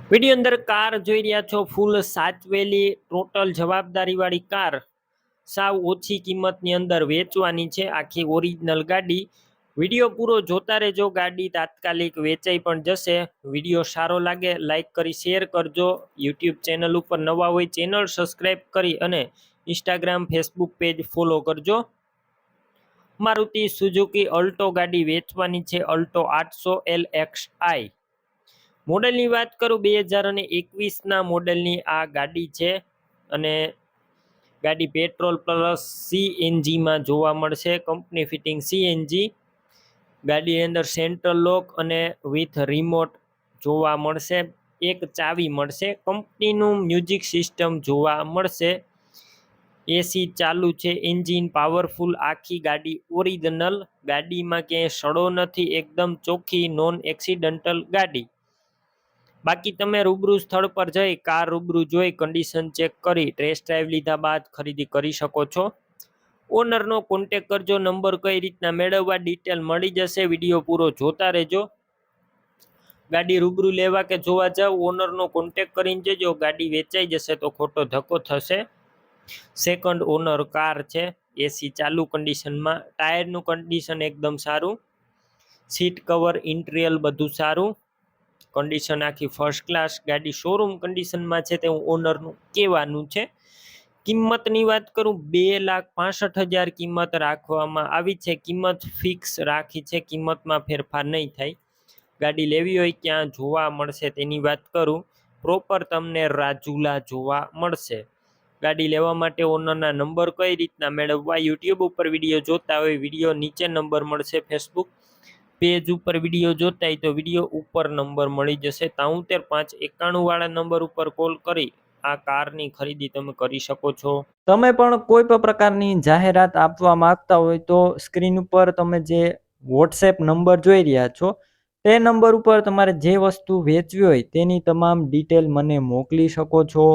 Video અંદર car જોઈ રહ્યા છો, ફૂલ સાચવેલી ટોટલ જવાબદારીવાળી કાર સાવ ઓછી કિંમતની અંદર વેચવાની છે. આખી ઓરિજિનલ ગાડી. વિડીયો પૂરો જોતા રહેજો, ગાડી તાત્કાલિક વેચાઈ પણ જશે. વિડીયો સારો લાગે લાઈક કરી શેર કરજો. યુટ્યુબ ચેનલ ઉપર નવા હોય ચેનલ સબસ્ક્રાઈબ કરી અને ઇન્સ્ટાગ્રામ ફેસબુક પેજ ફોલો કરજો. મારુતિ સુઝુકી અલ્ટો ગાડી વેચવાની છે. અલ્ટો 800 LXi મોડેલની વાત કરું, 2021ના મોડેલની આ ગાડી છે અને ગાડી પેટ્રોલ પ્લસ સીએનજીમાં જોવા મળશે. Company fitting CNG. ગાડીની અંદર સેન્ટ્રલ લોક અને વિથ રિમોટ જોવા મળશે. એક ચાવી મળશે. કંપનીનું મ્યુઝિક સિસ્ટમ જોવા મળશે. એસી ચાલુ છે. Engine powerful. આખી ગાડી ઓરિજિનલ. ગાડીમાં ક્યાંય સડો નથી. એકદમ ચોખ્ખી નોન એક્સિડન્ટલ ગાડી. બાકી તમે રૂબરૂ સ્થળ પર જઈ કાર રૂબરૂ જોઈ કન્ડિશન ચેક કરી ટેસ્ટ ડ્રાઈવ લીધા બાદ ખરીદી કરી શકો છો. ઓનરનો કોન્ટેક કરજો. નંબર કઈ રીતના મેળવવા ડિટેલ મળી જશે. વિડીયો પૂરો જોતા રહેજો. ગાડી રૂબરૂ લેવા કે જોવા જાવ, ઓનરનો કોન્ટેક કરીને જજો. ગાડી વેચાઈ જશે તો ખોટો ધક્કો થશે. સેકન્ડ ઓનર કાર છે. એસી ચાલુ કન્ડિશનમાં. ટાયરનું કન્ડિશન એકદમ સારું. સીટ કવર ઇન્ટિરિયર બધું સારું. કન્ડિશન આખી ફર્સ્ટ ક્લાસ. ગાડી શોરૂમ કન્ડિશનમાં છે તેવું ઓનરનું કહેવાનું છે. કિંમતની વાત કરું, 2,65,000 કિંમત રાખવામાં આવી છે. કિંમત ફિક્સ રાખી છે. કિંમતમાં ફેરફાર નહીં થાય. ગાડી લેવી હોય ક્યાં જોવા મળશે તેની વાત કરું, પ્રોપર તમને રાજુલા જોવા મળશે. ગાડી લેવા માટે ઓનરના નંબર કઈ રીતના મેળવવા, યુટ્યુબ ઉપર વિડીયો જોતા હોય વિડીયો નીચે નંબર મળશે. ફેસબુક પેજ ઉપર વિડીયો જોતા હોય તો વિડીયો ઉપર નંબર મળી જશે. 73,591 વાળા નંબર ઉપર કોલ કરી આ કારની ખરીદી તમે કરી શકો છો. તમે પણ કોઈ પણ પ્રકારની જાહેરાત આપવા માંગતા હોય તો સ્ક્રીન ઉપર તમે જે વોટ્સએપ નંબર જોઈ રહ્યા છો તે નંબર ઉપર તમારે જે વસ્તુ વેચવી હોય તેની તમામ ડિટેલ મને મોકલી શકો છો.